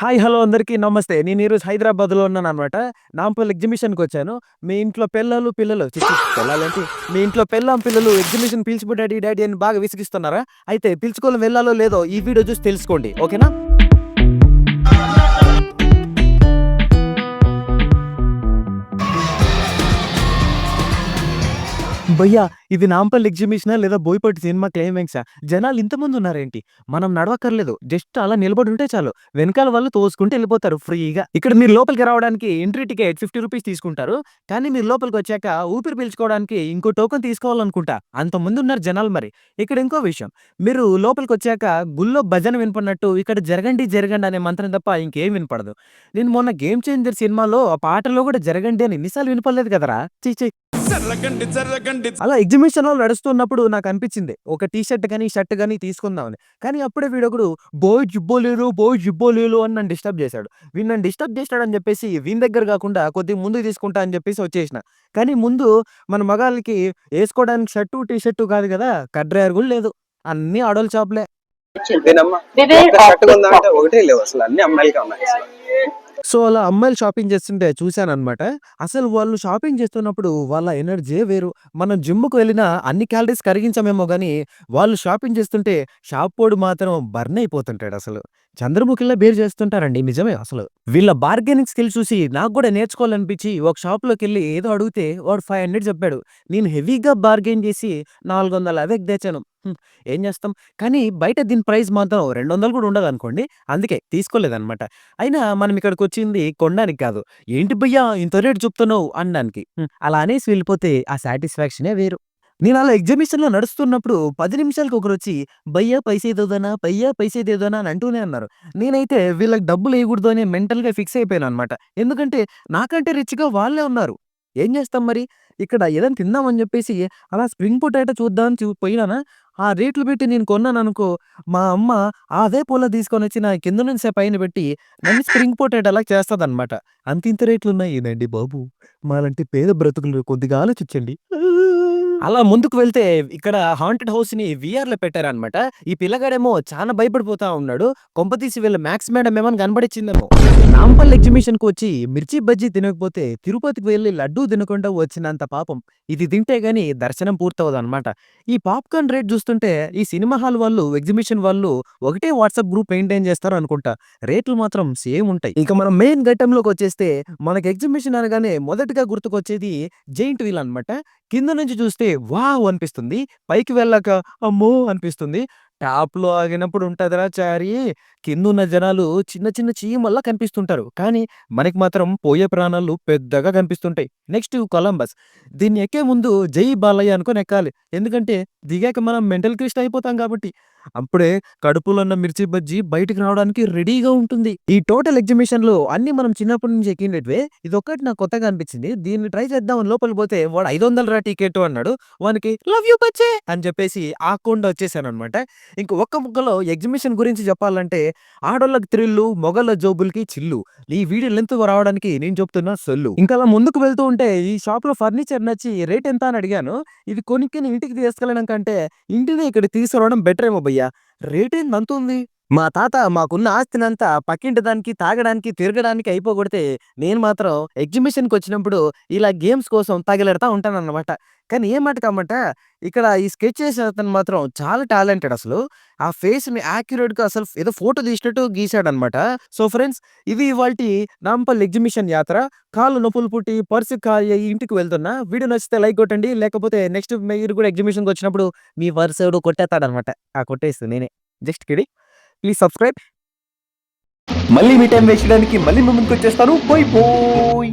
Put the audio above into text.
Hi! Hello! అందరికీ నమస్తే. నేను ఈరోజు హైదరాబాద్‌లో ఉన్నాననమాట. నాంపల్లి ఎగ్జిబిషన్‌కొచ్చాను. మీ ఇంట్లో పిల్లలు పిల్లలేంటి? మీ ఇంట్లో పెళ్ళాం, పిల్లలు ఎగ్జిబిషన్ పిలిచిపో డాడీ, డాడీ అని బాగా విసిగిస్తున్నారా? అయితే పిలుచుకొని వెళ్ళాలో లేదో ఈ వీడియో చూసి తెలుసుకోండి. ఓకేనా? భయ్యా! ఇది నాంపల్లి ఎగ్జిబిషనా? లేదా బోయపాటి సినిమా క్లైమాక్సా? జనాలు ఇంతమంది ఉన్నారేంటి? మనం నడవక్కర్లేదు. జస్ట్ అలా నిలబడి ఉంటే చాలు. వెనకాల వాళ్ళు తోసుకుంటూ ఎళ్ళిపోతారు ఫ్రీగా. ఇక్కడ మీరు లోపలికి రావడానికి ఎంట్రీ టికెట్ ₹50 తీసుకుంటారు. కానీ మీరు లోపలికొచ్చాక ఊపిరి పీల్చుకోవడానికి ఇంకో టోకెన్ తీసుకోవాలనుకుంటా. అంతమందున్నారు జనాలు మరి. ఇక్కడ ఇంకో విషయం. మీరు లోపలికొచ్చాక గుళ్ళో భజన వినపడినట్టు ఇక్కడ జరగండి, జరగండి అనే మంత్రం తప్ప ఇంకేం వినపడదు. నేను మొన్న 'గేమ్ చేంజర్' సినిమాలో ఆ పాటలో కూడా జరగండి అని ఎన్ని సార్లు వినపడలేదు కదరా! ఛీ! ఛీ! జరగండి జరగండి అలా ఎగ్జిబిషన్‌లో నడుస్తున్నప్పుడు నాకనిపించింది. ఒక టీ షర్ట్ గాని, షర్ట్ గాని తీసుకుందామని. కానీ అప్పుడే వీడొకడు బోయ్ జిబ్బోలీలు అని నన్ను డిస్టర్బ్ చేశాడు. వీడు నన్ను డిస్టర్బ్ చేసాడని చెప్పేసి వీని దగ్గర కాకుండా కొద్దిగా ముందుకు తీసుకుంటా అని చెప్పేసి వచ్చేసిన. కానీ ముందు మన మగాళ్ళకి ఏసుకోవడానికి షర్టు, టీ షర్టు కాదు కదా! కడ్రాయర్ కూడా లేదు. అన్నీ ఆడోళ్ళ షాపులే. ఇదేనమ్మా ఒక్క షర్ట్ కొందామంటే ఒకటే లేవు అసలు అన్ని అమ్మాయిలకే ఉన్నాయి అసలు. సో, అలా అమ్మాయిలు షాపింగ్ చేస్తుంటే చూశాననమాట. అసలు వాళ్ళు షాపింగ్ చేస్తున్నప్పుడు వాళ్ళ ఎనర్జీయే వేరు. మనం జిమ్‌కి వెళ్ళినా అన్ని క్యాలరీస్ కరిగించమేమో గానీ, వాళ్ళు షాపింగ్ చేస్తుంటే షాపోడు మాత్రం బర్న్ అయిపోతుంటాడసలు. చంద్రముఖిలా బిహేవ్ చేస్తుంటారండి. నిజమే అసలు. వీళ్ళ బార్గెనింగ్ స్కిల్స్ చూసి నాకు గూడా నేర్చుకోవాలనిపించి ఒక షాప్‌లోకెళ్ళి ఏదో అడిగితే వాడు 500 చెప్పాడు. నేను హెవీగా బార్గెయిన్ చేసి 450కి తెచ్చాను. ఏం చేస్తాం? కానీ బయట దీని ప్రైస్ మాత్రం 200 కూడా ఉండదనుకోండి. అందుకే తీసుకోలేదనమాట. అయినా మనం ఇక్కడికొచ్చింది కొనడానికి కాదు. "ఏంటి భయ్యా ఇంత రేట్ చెప్తున్నావు" అనడానికి. అలా అనేసి వెళ్ళిపోతే ఆ సాటిస్ఫాక్షనే వేరు. నేనలా ఎగ్జిబిషన్‌లో నడుస్తున్నప్పుడు 10 నిమిషాలకి ఒకరొచ్చి "భయ్యా పైసే దో దేనా, భయ్యా పైసే దే దేనా" అని అంటూనే ఉన్నారు. నేనైతే వీళ్ళకి డబ్బులెయకూడదు అని మెంటల్‌గా ఫిక్స్ అయిపోయాననమాట. ఎందుకంటే నాకంటే రిచ్‌గా వాళ్ళే ఉన్నారు. ఏం చేస్తాం మరి? ఇక్కడ ఏదైనా తిందామని చెప్పేసి అలా స్ప్రింగ్ పొటాటో చూద్దామని పోయినానా, ఆ రేట్లు పెట్టి నేను కొన్నాననుకో, మా అమ్మ అదే పుల్ల తీసుకొనొచ్చి నా కింద నుంచి పైన పెట్టి నన్ను స్ప్రింగ్ పొటాటోలా చేస్తదనమాట. అంతింత రేట్లున్నాయి ఏందండి బాబు! మాలాంటి పేద బ్రతుకులు కొద్దిగా ఆలోచించండి. అలా ముందుకు వెళ్తే ఇక్కడ హాంటెడ్ హౌస్‌ని వీఆర్‌లో పెట్టారనమాట. ఈ పిల్లగాడేమో చానా భయపడిపోతా ఉన్నాడు. కొంపతీసి వీళ్ళ మ్యాథ్స్ మేడమ్ ఏమన్నా కనపడిచ్చిందేమో. నాంపల్లి ఎగ్జిబిషన్‌కొచ్చి మిర్చి బజ్జీ తినకపోతే తిరుపతికి వెళ్లి లడ్డూ తినకుండా వచ్చినంత పాపం. ఇది తింటే గాని దర్శనం పూర్తవ్వదనమాట. ఈ పాప్‌కార్న్ రేట్ చూస్తుంటే ఈ సినిమా హాల్ వాళ్ళు, ఎగ్జిబిషన్ వాళ్ళు ఒకటే వాట్సాప్ గ్రూప్ మెయింటైన్ చేస్తారు అనుకుంటా. రేట్లు మాత్రం సేమ్ ఉంటాయి. ఇక మనం మెయిన్ ఘట్టంలోకొచ్చేస్తే మనకి ఎగ్జిబిషన్ అనగానే మొదటగా గుర్తుకొచ్చేది జెయింట్ వీల్ అనమాట. కింద నుంచి చూస్తే వావ్! అనిపిస్తుంది. పైకి వెళ్ళాక అమ్మో! అనిపిస్తుంది. టాప్‌లో ఆగినప్పుడు ఉంటదిరా చారీ, కిందున్న జనాలు చిన్న చిన్న చీమల్లా కనిపిస్తుంటారు. కానీ మనకి మాత్రం పోయే ప్రాణాలు పెద్దగా కనిపిస్తుంటాయి. Next Columbus. దీన్ని ఎక్కే ముందు జై బాలయ్య అనుకోని ఎక్కాలి. ఎందుకంటే దిగాక మనం మెంటల్ ట్విస్ట్ అయిపోతాం కాబట్టి. అప్పుడే కడుపులో ఉన్న మిర్చి బజ్జీ బయటికి రావడానికి రెడీగా ఉంటుంది. ఈ టోటల్ ఎగ్జిబిషన్‌లో అన్నీ మనం చిన్నప్పటి నుంచి ఎక్కినటివే. ఇదొక్కటి నాకు కొత్తగా అనిపించింది. దీన్ని ట్రై చేద్దామని లోపలికి పోతే వాడు 500 రా టికెటు అన్నాడు. వానికి లవ్ యూ బచ్చే అని చెప్పేసి ఆక్కుండా వచ్చేసాననమాట. ఇంక ఒక్క ముక్కలో ఎగ్జిబిషన్ గురించి చెప్పాలంటే ఆడోళ్ళకి థ్రిల్లు, మొగోళ్ళ జోబులకి చిల్లు. ఈ వీడియో లెంత్ రావడానికి నేను చెప్తున్న సొల్లు. ఇంకా అలా ముందుకు వెళ్తూ ఉంటే ఈ షాప్‌లో ఫర్నిచర్ నచ్చి రేట్ ఎంత అని అడిగాను. ఇది కొనుక్కొని ఇంటికి తీసుకెళ్ళడం కంటే ఇంటినే ఇక్కడికి తీసుకురావడం బెటర్ ఏమో భయ్యా! రేటేంది అంతుంది? మా తాత మాకున్న ఆస్తినంతా పక్కింటి దానికి, తాగడానికి, తిరగడానికి అయిపోగొడితే నేను మాత్రం ఎగ్జిబిషన్‌కొచ్చినప్పుడు ఇలా గేమ్స్ కోసం తగిలెడతా ఉంటానన్నమాట. కానీ ఏ మాట కామాట ఇక్కడ ఈ స్కెచ్ చేసే అతను మాత్రం చాలా టాలెంటెడ్ అసలు. ఆ ఫేస్‌ని యాక్యురేట్‌గా అసలు ఏదో ఫోటో తీసినట్టు గీసాడన్నమాట. సో ఫ్రెండ్స్, ఇది ఇవాల్టి నాంపల్లి ఎగ్జిబిషన్ యాత్ర. కాళ్ళు నొప్పులు పుట్టి, పర్స్ ఖాళీ అయ్యి ఇంటికి వెళ్తున్నా. వీడియో నచ్చితే లైక్ కొట్టండి. లేకపోతే నెక్స్ట్ మీరు కూడా ఎగ్జిబిషన్‌కొచ్చినప్పుడు మీ పర్స్ ఎవడో కొట్టేత్తాడన్నమాట. కొట్టేస్తా నేనే. Just kidding. Please subscribe. మళ్ళీ మీ టైం వేస్ట్ చేయడానికి మళ్ళీ మీ ముందుకొచ్చేస్తాను. పోయ్ పోయ్.